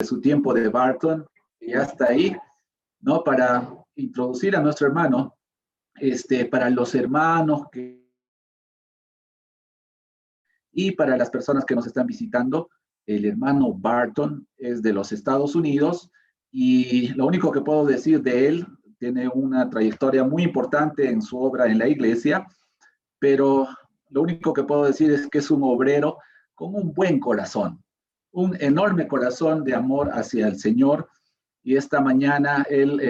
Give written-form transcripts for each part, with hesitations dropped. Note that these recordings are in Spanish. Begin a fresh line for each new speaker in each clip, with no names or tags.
su tiempo de Barton, y ya está ahí, ¿no? Para introducir a nuestro hermano, para los hermanos y para las personas que nos están visitando, el hermano Barton es de los Estados Unidos y lo único que puedo decir de él, tiene una trayectoria muy importante en su obra en la iglesia, pero lo único que puedo decir es que es un obrero con un buen corazón, un enorme corazón de amor hacia el Señor. Y esta mañana él,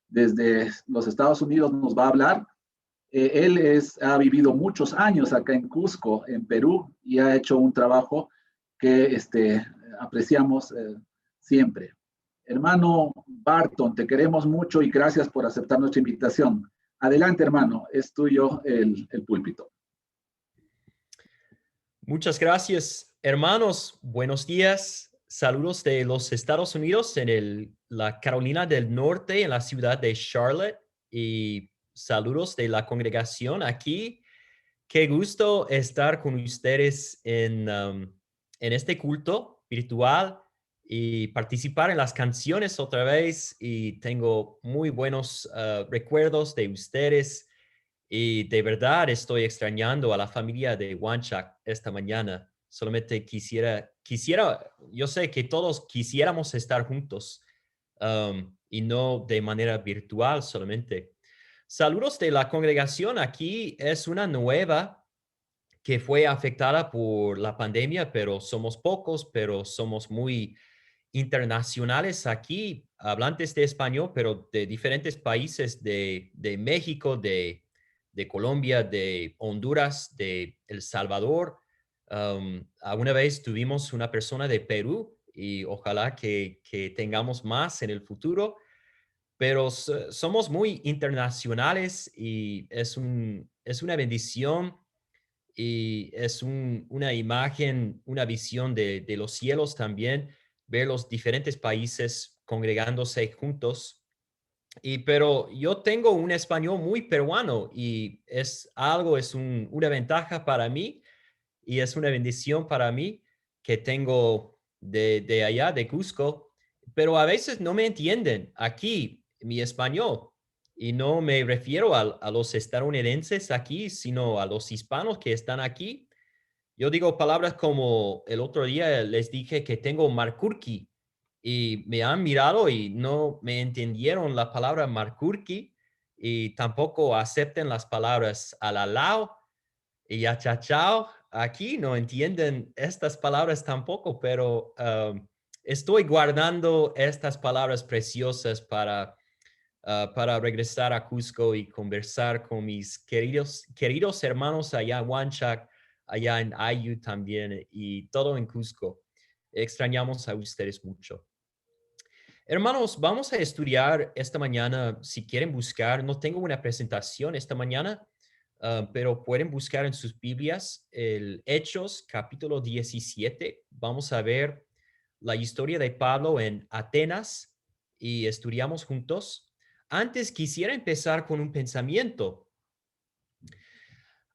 desde los Estados Unidos nos va a hablar. Ha vivido muchos años acá en Cusco, en Perú, y ha hecho un trabajo que apreciamos siempre. Hermano Barton, te queremos mucho y gracias por aceptar nuestra invitación. Adelante, hermano, es tuyo el púlpito.
Muchas gracias, hermanos. Buenos días. Saludos de los Estados Unidos en la Carolina del Norte, en la ciudad de Charlotte. Y saludos de la congregación aquí. Qué gusto estar con ustedes en este culto virtual y participar en las canciones otra vez. Y tengo muy buenos recuerdos de ustedes. Y de verdad estoy extrañando a la familia de Wanchak esta mañana. Solamente yo sé que todos quisiéramos estar juntos y no de manera virtual solamente. Saludos de la congregación. Aquí es una nueva que fue afectada por la pandemia, pero somos pocos, pero somos muy internacionales aquí, hablantes de español, pero de diferentes países de México, de Colombia, de Honduras, de El Salvador. Alguna vez tuvimos una persona de Perú y ojalá que tengamos más en el futuro, pero somos muy internacionales y es una bendición y es una imagen, una visión de los cielos también, ver los diferentes países congregándose juntos. Pero yo tengo un español muy peruano y una ventaja para mí y es una bendición para mí que tengo de allá, de Cusco, pero a veces no me entienden aquí mi español. Y no me refiero a los estadounidenses aquí, sino a los hispanos que están aquí. Yo digo palabras como el otro día les dije que tengo Marcurki y me han mirado y no me entendieron la palabra Marcurki y tampoco acepten las palabras alalao y achachao. Aquí no entienden estas palabras tampoco, pero estoy guardando estas palabras preciosas para regresar a Cusco y conversar con mis queridos hermanos allá en Huanchac, allá en Ayu también y todo en Cusco. Extrañamos a ustedes mucho. Hermanos, vamos a estudiar esta mañana, si quieren buscar, no tengo una presentación esta mañana, pero pueden buscar en sus Biblias el Hechos capítulo 17. Vamos a ver la historia de Pablo en Atenas y estudiamos juntos. Antes quisiera empezar con un pensamiento.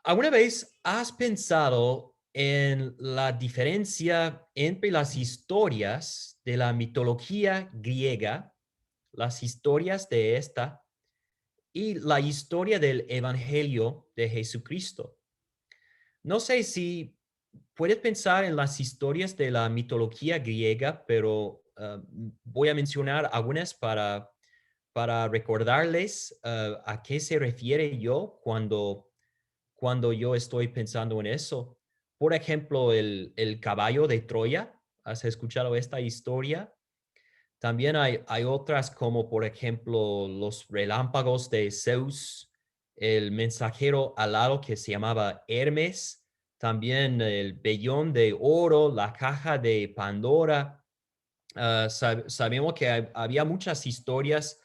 ¿Alguna vez has pensado en la diferencia entre las historias de la mitología griega, las historias de esta, y la historia del Evangelio de Jesucristo? No sé si puedes pensar en las historias de la mitología griega, pero voy a mencionar algunas para recordarles a qué se refiere yo cuando yo estoy pensando en eso. Por ejemplo, el caballo de Troya. ¿Has escuchado esta historia? También hay otras como, por ejemplo, los relámpagos de Zeus, el mensajero alado que se llamaba Hermes, también el vellón de oro, la caja de Pandora. Sabemos que había muchas historias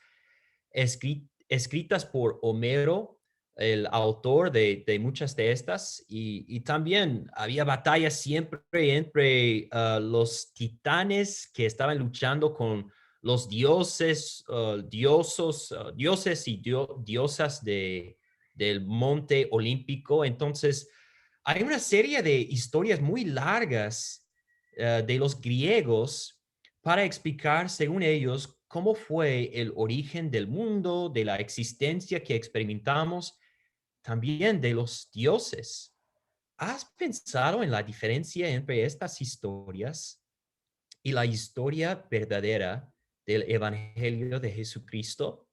escritas por Homero, el autor de muchas de estas, y también había batallas siempre entre los titanes que estaban luchando con los dioses, dioses y diosas del monte olímpico. Entonces, hay una serie de historias muy largas de los griegos para explicar, según ellos, cómo fue el origen del mundo, de la existencia que experimentamos, también de los dioses. ¿Has pensado en la diferencia entre estas historias y la historia verdadera del Evangelio de Jesucristo?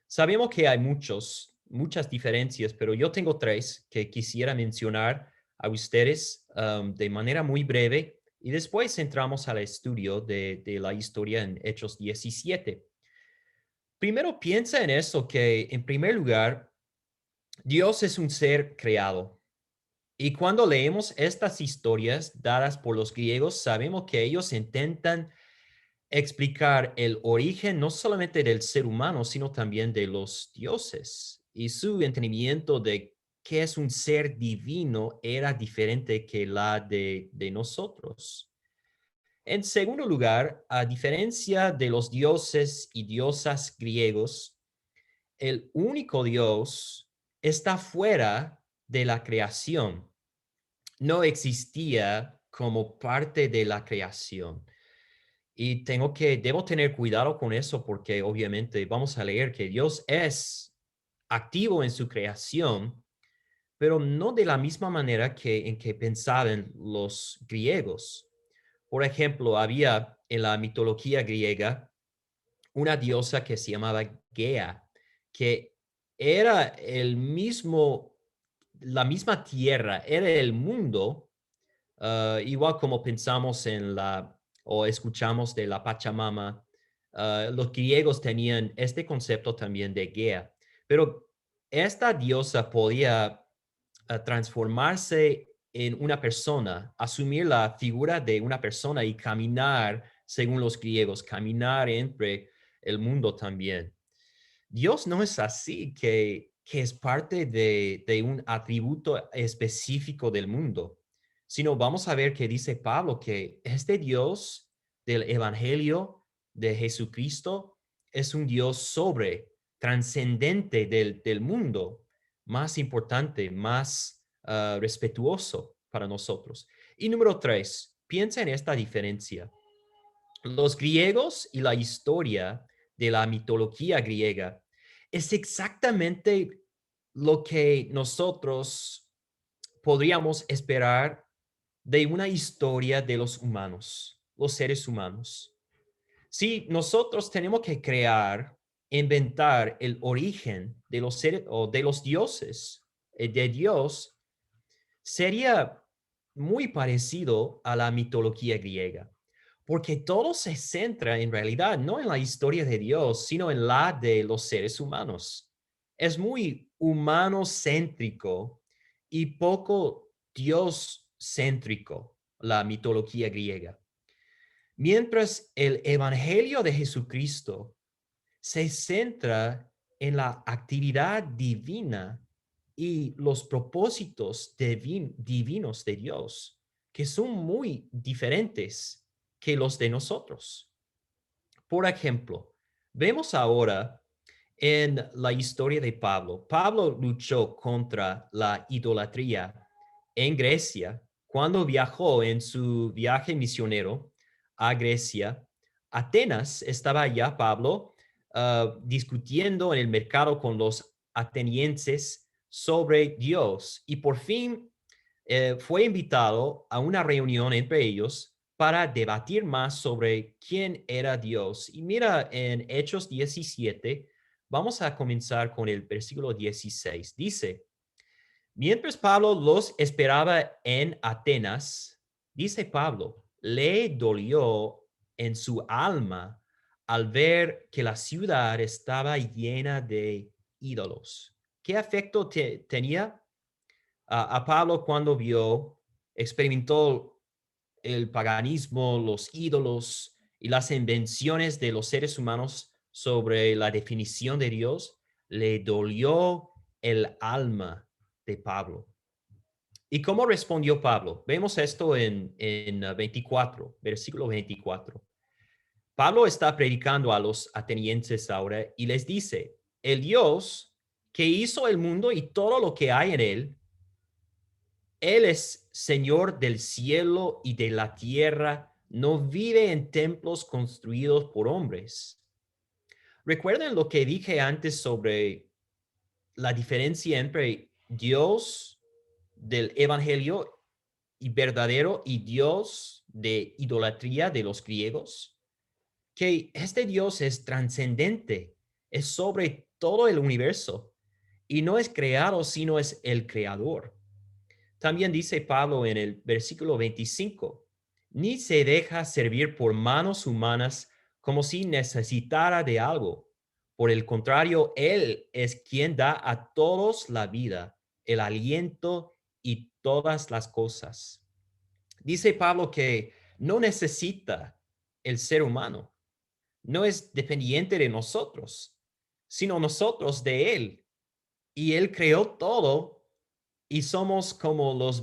Sabemos que hay muchas diferencias, pero yo tengo tres que quisiera mencionar a ustedes de manera muy breve y después entramos al estudio de la historia en Hechos 17. Primero piensa en eso, que en primer lugar, Dios es un ser creado. Y cuando leemos estas historias dadas por los griegos, sabemos que ellos intentan explicar el origen no solamente del ser humano, sino también de los dioses. Y su entendimiento de qué es un ser divino era diferente que la de nosotros. En segundo lugar, a diferencia de los dioses y diosas griegos, el único Dios está fuera de la creación. No existía como parte de la creación. Y debo tener cuidado con eso porque obviamente vamos a leer que Dios es activo en su creación, pero no de la misma manera en que pensaban los griegos. Por ejemplo, había en la mitología griega una diosa que se llamaba Gea, que era la misma tierra, era el mundo, igual como pensamos o escuchamos de la Pachamama. Los griegos tenían este concepto también de Gea, pero esta diosa podía transformarse en una persona, asumir la figura de una persona y caminar, según los griegos, caminar entre el mundo también. Dios no es así, que es parte de un atributo específico del mundo, sino vamos a ver que dice Pablo que este Dios del Evangelio de Jesucristo es un Dios trascendente del mundo, más importante, más respetuoso para nosotros. Y número tres, piensa en esta diferencia. Los griegos y la historia de la mitología griega es exactamente lo que nosotros podríamos esperar de una historia de los humanos, los seres humanos. Si nosotros tenemos que inventar el origen de los seres o de los dioses, de Dios, sería muy parecido a la mitología griega, porque todo se centra en realidad no en la historia de Dios, sino en la de los seres humanos. Es muy humano-céntrico y poco Dios-céntrico la mitología griega. Mientras el Evangelio de Jesucristo se centra en la actividad divina y los propósitos divinos de Dios, que son muy diferentes que los de nosotros. Por ejemplo, vemos ahora en la historia de Pablo. Pablo luchó contra la idolatría en Grecia cuando viajó en su viaje misionero a Grecia. Atenas estaba ya Pablo discutiendo en el mercado con los atenienses sobre Dios y por fin fue invitado a una reunión entre ellos para debatir más sobre quién era Dios. Y mira, en Hechos 17, vamos a comenzar con el versículo 16. Dice, mientras Pablo los esperaba en Atenas, dice Pablo, le dolió en su alma al ver que la ciudad estaba llena de ídolos. ¿Qué afecto tenía a Pablo cuando experimentó el paganismo, los ídolos y las invenciones de los seres humanos sobre la definición de Dios? Le dolió el alma de Pablo. ¿Y cómo respondió Pablo? Vemos esto en 24, versículo 24. Pablo está predicando a los atenienses ahora y les dice, el Dios que hizo el mundo y todo lo que hay en él es Señor del cielo y de la tierra no vive en templos construidos por hombres. Recuerden lo que dije antes sobre la diferencia entre Dios del Evangelio y verdadero y Dios de idolatría de los griegos, que este Dios es trascendente, es sobre todo el universo y no es creado, sino es el creador. También dice Pablo en el versículo 25, ni se deja servir por manos humanas como si necesitara de algo. Por el contrario, Él es quien da a todos la vida, el aliento y todas las cosas. Dice Pablo que no necesita el ser humano, no es dependiente de nosotros, sino nosotros de Él. Y Él creó todo y somos como los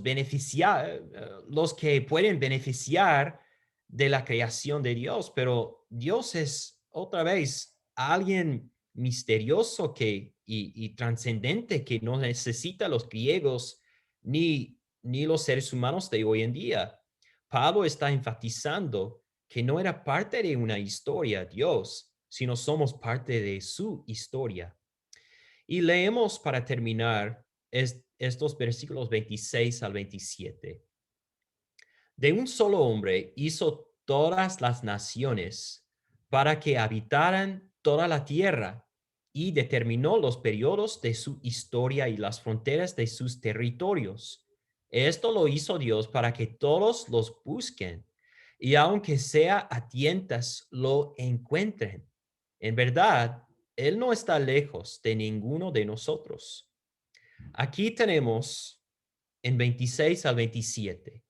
que pueden beneficiar de la creación de Dios, pero Dios es otra vez alguien misterioso y trascendente que no necesita los griegos ni los seres humanos de hoy en día. Pablo está enfatizando que no era parte de una historia, Dios, sino somos parte de su historia. Y leemos para terminar estos versículos 26 al 27. De un solo hombre hizo todas las naciones para que habitaran toda la tierra y determinó los periodos de su historia y las fronteras de sus territorios. Esto lo hizo Dios para que todos los busquen y aunque sea a tientas lo encuentren. En verdad, Él no está lejos de ninguno de nosotros. Aquí tenemos en 26 al 27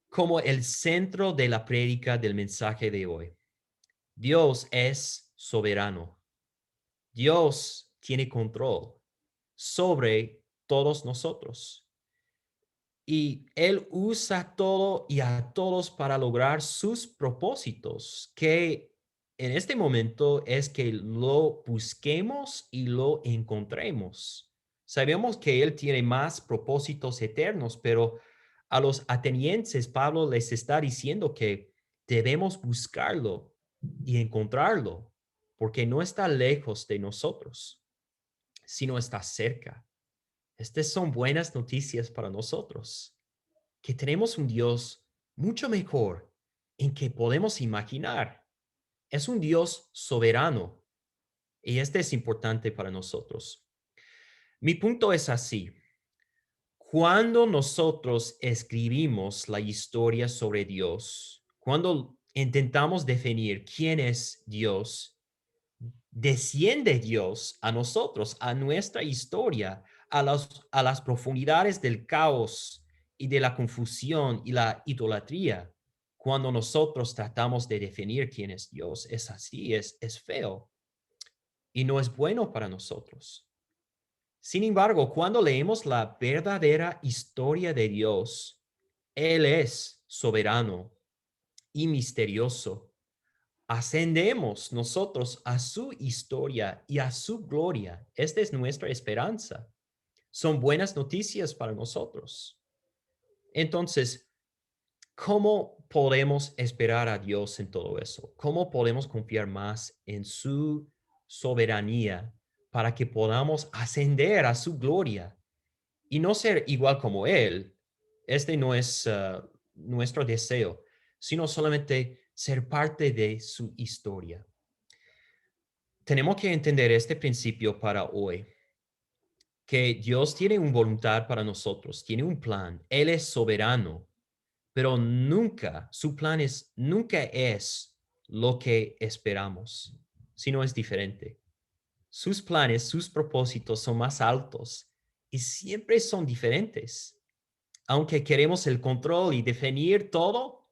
como el centro de la prédica del mensaje de hoy. Dios es soberano. Dios tiene control sobre todos nosotros. Y Él usa todo y a todos para lograr sus propósitos, que en este momento es que lo busquemos y lo encontremos. Sabemos que Él tiene más propósitos eternos, pero a los atenienses Pablo les está diciendo que debemos buscarlo y encontrarlo, porque no está lejos de nosotros, sino está cerca. Estas son buenas noticias para nosotros, que tenemos un Dios mucho mejor en que podemos imaginar. Es un Dios soberano y este es importante para nosotros. Mi punto es así. Cuando nosotros escribimos la historia sobre Dios, cuando intentamos definir quién es Dios, desciende Dios a nosotros, a nuestra historia, a las profundidades del caos y de la confusión y la idolatría. Cuando nosotros tratamos de definir quién es Dios, es así, es feo y no es bueno para nosotros. Sin embargo, cuando leemos la verdadera historia de Dios, Él es soberano y misterioso. Ascendemos nosotros a su historia y a su gloria. Esta es nuestra esperanza. Son buenas noticias para nosotros. Entonces, ¿cómo podemos esperar a Dios en todo eso? ¿Cómo podemos confiar más en su soberanía para que podamos ascender a su gloria y no ser igual como Él? Este no es nuestro deseo, sino solamente ser parte de su historia. Tenemos que entender este principio para hoy, que Dios tiene una voluntad para nosotros, tiene un plan, Él es soberano, pero nunca es lo que esperamos, sino es diferente. Sus planes, sus propósitos son más altos y siempre son diferentes. Aunque queremos el control y definir todo,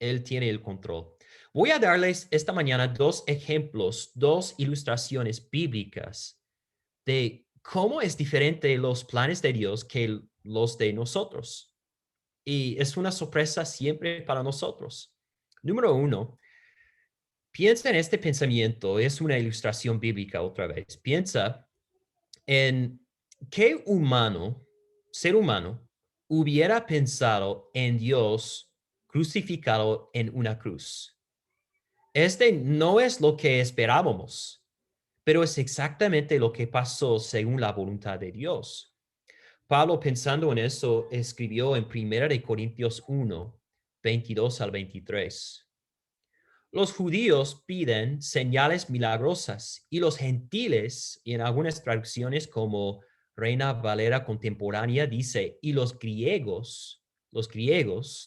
Él tiene el control. Voy a darles esta mañana dos ejemplos, dos ilustraciones bíblicas de cómo es diferente los planes de Dios que los de nosotros. Y es una sorpresa siempre para nosotros. Número uno, piensa en este pensamiento, es una ilustración bíblica otra vez. Piensa en qué ser humano, hubiera pensado en Dios crucificado en una cruz. Este no es lo que esperábamos, pero es exactamente lo que pasó según la voluntad de Dios. Pablo, pensando en eso, escribió en 1 Corintios 1, 22 al 23. Los judíos piden señales milagrosas y los gentiles, y en algunas traducciones como Reina Valera contemporánea dice, y los griegos,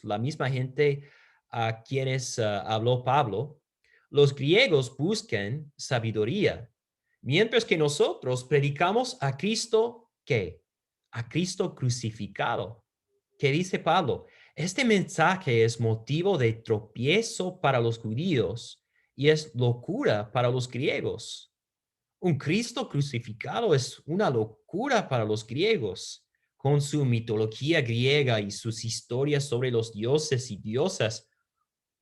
la misma gente a quienes habló Pablo, los griegos buscan sabiduría, mientras que nosotros predicamos a Cristo, ¿qué? A Cristo crucificado. ¿Qué dice Pablo? Este mensaje es motivo de tropiezo para los judíos y es locura para los griegos. Un Cristo crucificado es una locura para los griegos, con su mitología griega y sus historias sobre los dioses y diosas.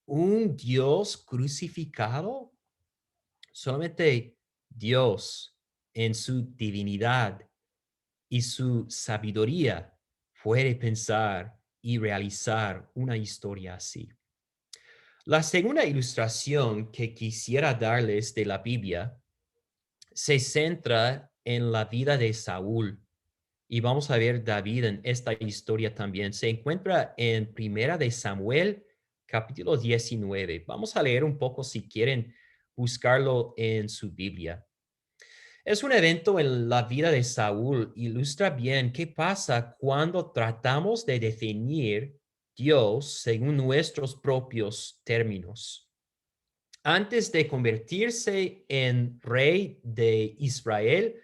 ¿Un Dios crucificado? Solamente Dios en su divinidad y su sabiduría puede pensar y realizar una historia así. La segunda ilustración que quisiera darles de la Biblia se centra en la vida de Saúl. Y vamos a ver David en esta historia también. Se encuentra en Primera de Samuel, capítulo 19. Vamos a leer un poco si quieren buscarlo en su Biblia. Es un evento en la vida de Saúl, ilustra bien qué pasa cuando tratamos de definir Dios según nuestros propios términos. Antes de convertirse en rey de Israel,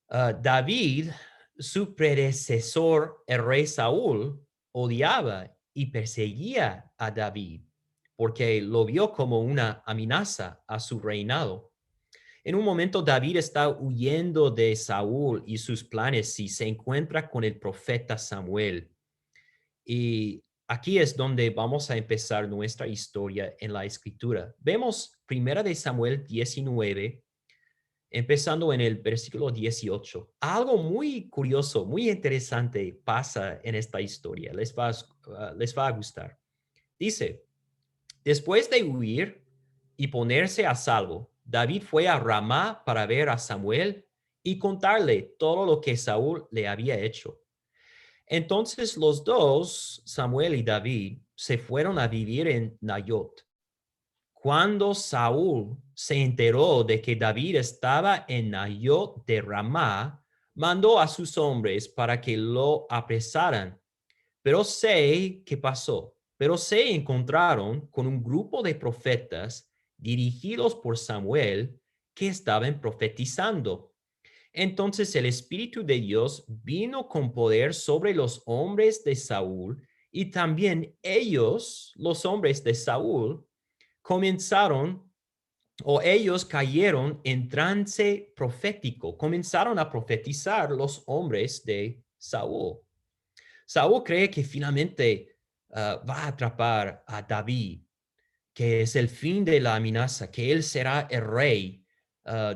David, su predecesor, el rey Saúl, odiaba y perseguía a David porque lo vio como una amenaza a su reinado. En un momento David está huyendo de Saúl y sus planes y se encuentra con el profeta Samuel. Y aquí es donde vamos a empezar nuestra historia en la escritura. Vemos Primera de Samuel 19, empezando en el versículo 18. Algo muy curioso, muy interesante pasa en esta historia. Les va a gustar. Dice, después de huir y ponerse a salvo, David fue a Ramá para ver a Samuel y contarle todo lo que Saúl le había hecho. Entonces los dos, Samuel y David, se fueron a vivir en Nayot. Cuando Saúl se enteró de que David estaba en Nayot de Ramá, mandó a sus hombres para que lo apresaran. Pero se encontraron con un grupo de profetas dirigidos por Samuel que estaban profetizando. Entonces el Espíritu de Dios vino con poder sobre los hombres de Saúl y también ellos, los hombres de Saúl, ellos cayeron en trance profético, comenzaron a profetizar los hombres de Saúl. Saúl cree que finalmente va a atrapar a David, que es el fin de la amenaza, que él será el rey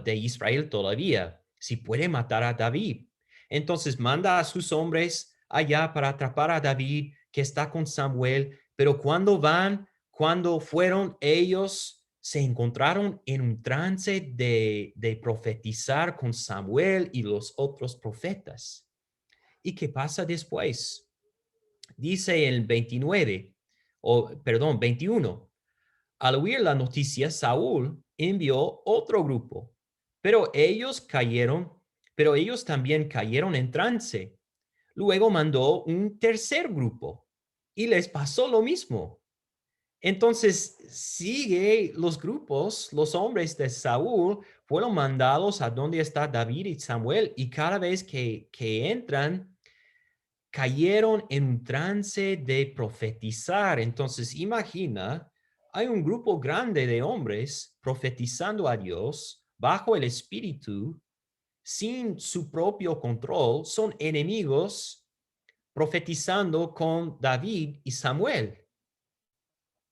de Israel todavía, si puede matar a David. Entonces manda a sus hombres allá para atrapar a David, que está con Samuel, pero cuando fueron ellos, se encontraron en un trance de profetizar con Samuel y los otros profetas. ¿Y qué pasa después? Dice el 21. Al oír la noticia, Saúl envió otro grupo, pero ellos también cayeron en trance. Luego mandó un tercer grupo y les pasó lo mismo. Entonces sigue los grupos, los hombres de Saúl fueron mandados a donde está David y Samuel y cada vez que entran, cayeron en un trance de profetizar. Entonces, imagina, hay un grupo grande de hombres profetizando a Dios bajo el Espíritu, sin su propio control, son enemigos profetizando con David y Samuel.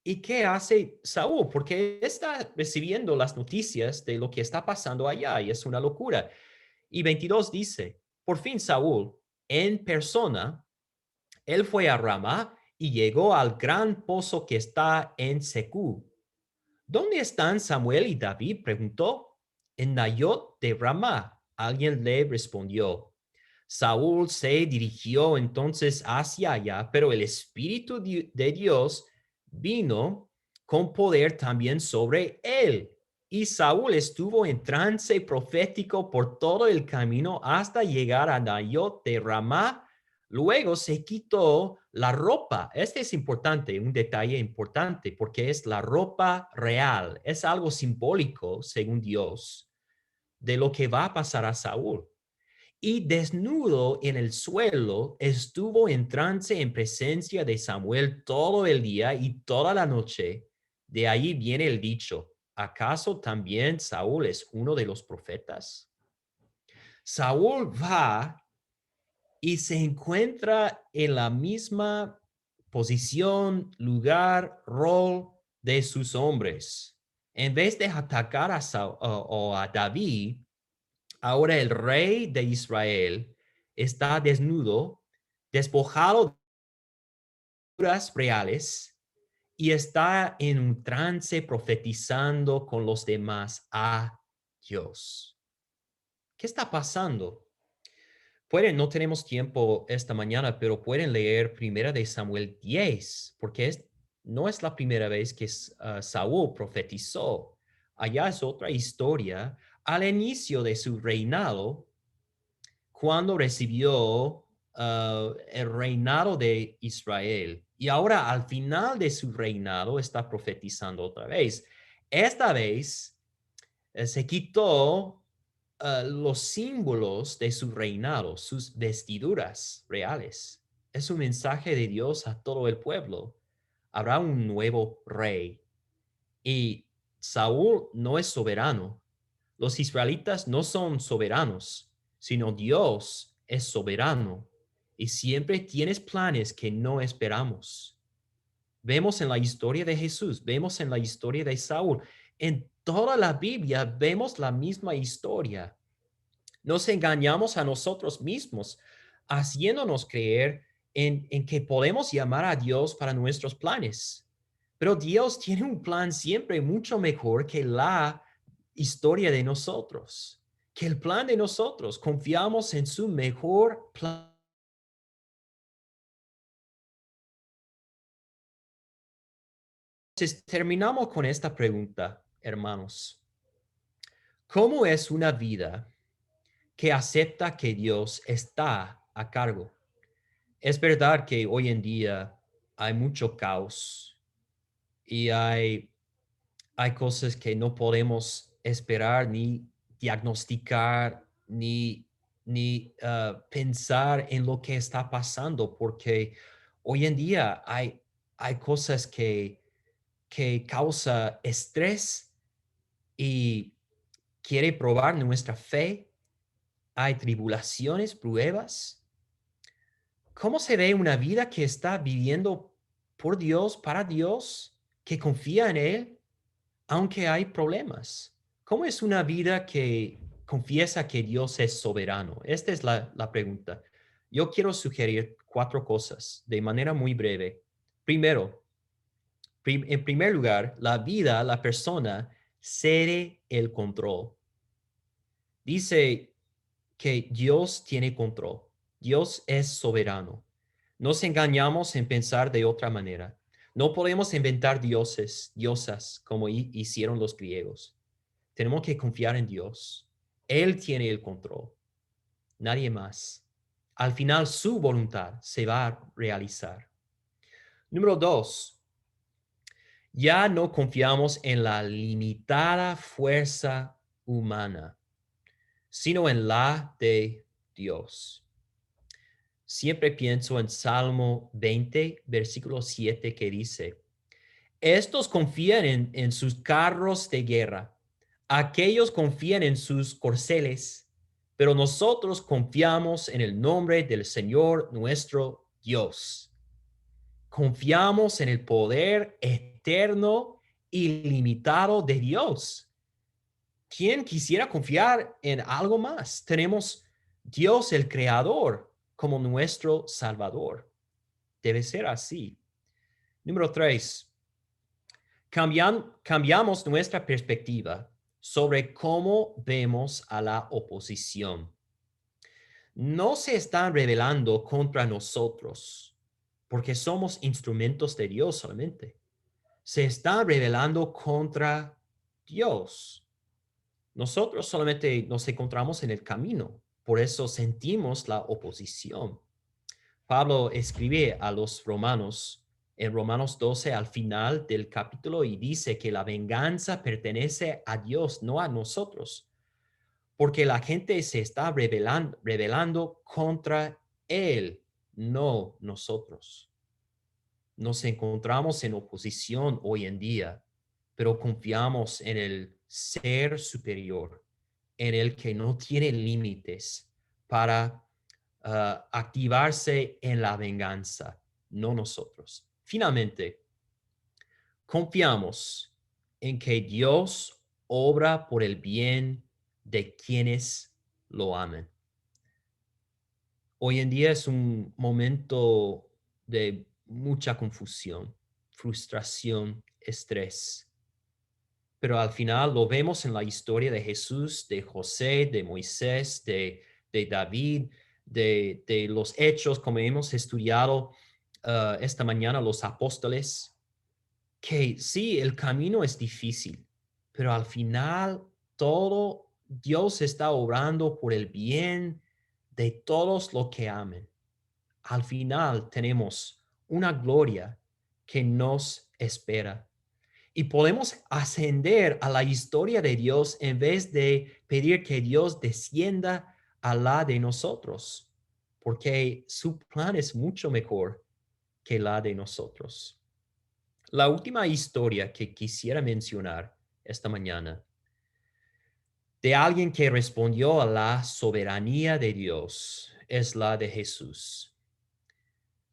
¿Y qué hace Saúl? Porque está recibiendo las noticias de lo que está pasando allá y es una locura. Y 22 dice, por fin Saúl, en persona, él fue a Ramá y llegó al gran pozo que está en Secú. ¿Dónde están Samuel y David?, preguntó. En Nayot de Ramá, alguien le respondió. Saúl se dirigió entonces hacia allá, pero el Espíritu de Dios vino con poder también sobre él. Y Saúl estuvo en trance profético por todo el camino hasta llegar a Nayot de Ramá. Luego se quitó la ropa. Este es importante, un detalle importante, porque es la ropa real. Es algo simbólico, según Dios, de lo que va a pasar a Saúl. Y desnudo en el suelo, estuvo en trance en presencia de Samuel todo el día y toda la noche. De ahí viene el dicho, ¿acaso también Saúl es uno de los profetas? Saúl va y se encuentra en la misma posición, lugar, rol de sus hombres. En vez de atacar a o a David, ahora el rey de Israel está desnudo, despojado de figuras reales y está en un trance profetizando con los demás a Dios. ¿Qué está pasando? No tenemos tiempo esta mañana, pero pueden leer Primera de Samuel 10, porque no es la primera vez que Saúl profetizó. Allá es otra historia. Al inicio de su reinado, cuando recibió el reinado de Israel, y ahora al final de su reinado está profetizando otra vez. Esta vez se quitó los símbolos de su reinado, sus vestiduras reales. Es un mensaje de Dios a todo el pueblo. Habrá un nuevo rey. Y Saúl no es soberano. Los israelitas no son soberanos, sino Dios es soberano. Y siempre tienes planes que no esperamos. Vemos en la historia de Jesús, vemos en la historia de Saúl. En toda la Biblia vemos la misma historia. Nos engañamos a nosotros mismos, haciéndonos creer en que podemos llamar a Dios para nuestros planes. Pero Dios tiene un plan siempre mucho mejor que la historia de nosotros, que el plan de nosotros. Confiamos en su mejor plan. Entonces, terminamos con esta pregunta, hermanos. ¿Cómo es una vida que acepta que Dios está a cargo? Es verdad que hoy en día hay mucho caos y hay cosas que no podemos esperar ni diagnosticar ni pensar en lo que está pasando, porque hoy en día hay cosas que causa estrés y quiere probar nuestra fe. Hay tribulaciones, pruebas. ¿Cómo se ve una vida que está viviendo por Dios, para Dios, que confía en Él, aunque hay problemas? ¿Cómo es una vida que confiesa que Dios es soberano? Esta es la pregunta. Yo quiero sugerir 4 cosas de manera muy breve. Primero, en primer lugar, la persona cede el control. Dice que Dios tiene control. Dios es soberano. Nos engañamos en pensar de otra manera. No podemos inventar dioses, diosas, como hicieron los griegos. Tenemos que confiar en Dios. Él tiene el control, nadie más. Al final, su voluntad se va a realizar. Número 2, ya no confiamos en la limitada fuerza humana, sino en la de Dios. Siempre pienso en Salmo 20, versículo 7, que dice, estos confían en sus carros de guerra, aquellos confían en sus corceles, pero nosotros confiamos en el nombre del Señor nuestro Dios. Confiamos en el poder eterno y limitado de Dios. ¿Quién quisiera confiar en algo más? Tenemos Dios el Creador como nuestro Salvador. Debe ser así. Número 3, cambiamos nuestra perspectiva sobre cómo vemos a la oposición. No se están rebelando contra nosotros porque somos instrumentos de Dios solamente. Se están rebelando contra Dios. Nosotros solamente nos encontramos en el camino, por eso sentimos la oposición. Pablo escribe a los romanos en Romanos 12 al final del capítulo y dice que la venganza pertenece a Dios, no a nosotros, porque la gente se está rebelando contra Él, no nosotros. Nos encontramos en oposición hoy en día, pero confiamos en el ser superior, en el que no tiene límites para activarse en la venganza, no nosotros. Finalmente, confiamos en que Dios obra por el bien de quienes lo aman. Hoy en día es un momento de mucha confusión, frustración, estrés. Pero al final lo vemos en la historia de Jesús, de José, de Moisés, de David, de los hechos, como hemos estudiado esta mañana, los apóstoles, que sí, el camino es difícil, pero al final todo Dios está obrando por el bien de todos los que amen. Al final tenemos una gloria que nos espera y podemos ascender a la historia de Dios en vez de pedir que Dios descienda a la de nosotros, porque su plan es mucho mejor que la de nosotros. La última historia que quisiera mencionar esta mañana de alguien que respondió a la soberanía de Dios es la de Jesús.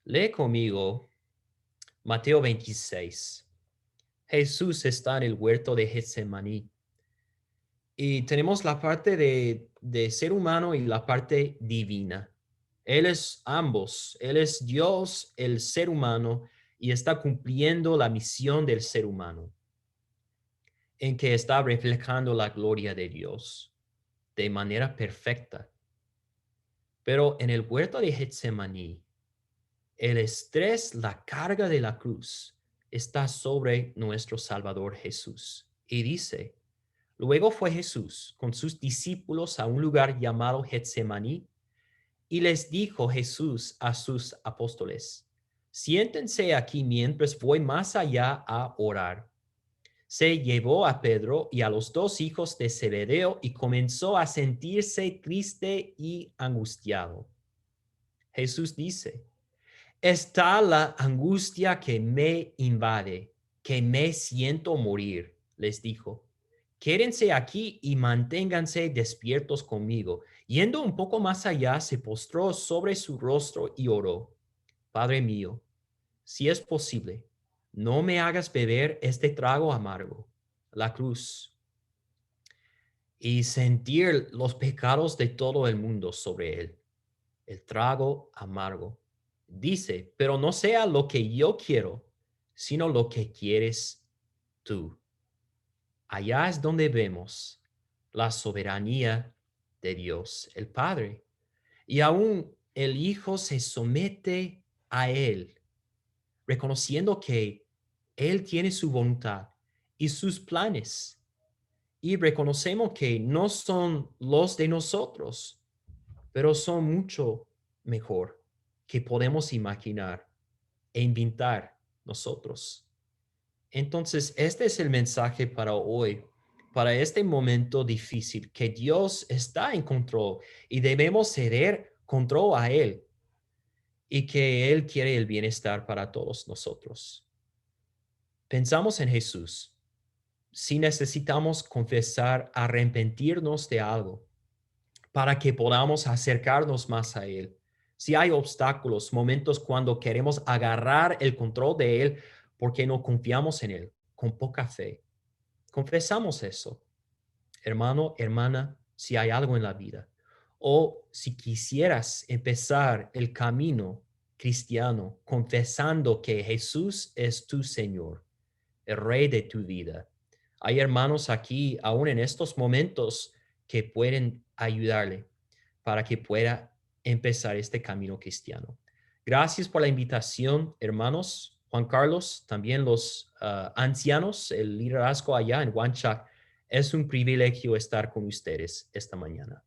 Lee conmigo Mateo 26. Jesús está en el huerto de Getsemaní y tenemos la parte de ser humano y la parte divina. Él es ambos, Él es Dios, el ser humano, y está cumpliendo la misión del ser humano, en que está reflejando la gloria de Dios de manera perfecta. Pero en el huerto de Getsemaní, el estrés, la carga de la cruz está sobre nuestro Salvador Jesús. Y dice, luego fue Jesús con sus discípulos a un lugar llamado Getsemaní y les dijo Jesús a sus apóstoles, siéntense aquí mientras voy más allá a orar. Se llevó a Pedro y a los dos hijos de Zebedeo y comenzó a sentirse triste y angustiado. Jesús dice, está la angustia que me invade, que me siento morir, les dijo. Quédense aquí y manténganse despiertos conmigo. Yendo un poco más allá, se postró sobre su rostro y oró. Padre mío, si es posible, no me hagas beber este trago amargo, la cruz, y sentir los pecados de todo el mundo sobre él, el trago amargo. Dice, pero no sea lo que yo quiero, sino lo que quieres tú. Allá es donde vemos la soberanía de Dios, el Padre. Y aún el Hijo se somete a Él, reconociendo que Él tiene su voluntad y sus planes. Y reconocemos que no son los de nosotros, pero son mucho mejor que podemos imaginar e inventar nosotros. Entonces, este es el mensaje para hoy, para este momento difícil, que Dios está en control y debemos ceder control a Él y que Él quiere el bienestar para todos nosotros. Pensamos en Jesús. Si necesitamos confesar, arrepentirnos de algo para que podamos acercarnos más a Él. Si hay obstáculos, momentos cuando queremos agarrar el control de Él porque no confiamos en Él, con poca fe. Confesamos eso, hermano, hermana, si hay algo en la vida. O si quisieras empezar el camino cristiano, confesando que Jesús es tu Señor, el Rey de tu vida. Hay hermanos aquí, aún en estos momentos, que pueden ayudarle para que pueda empezar este camino cristiano. Gracias por la invitación, hermanos. Juan Carlos, también los ancianos, el liderazgo allá en Huanchac. Es un privilegio estar con ustedes esta mañana.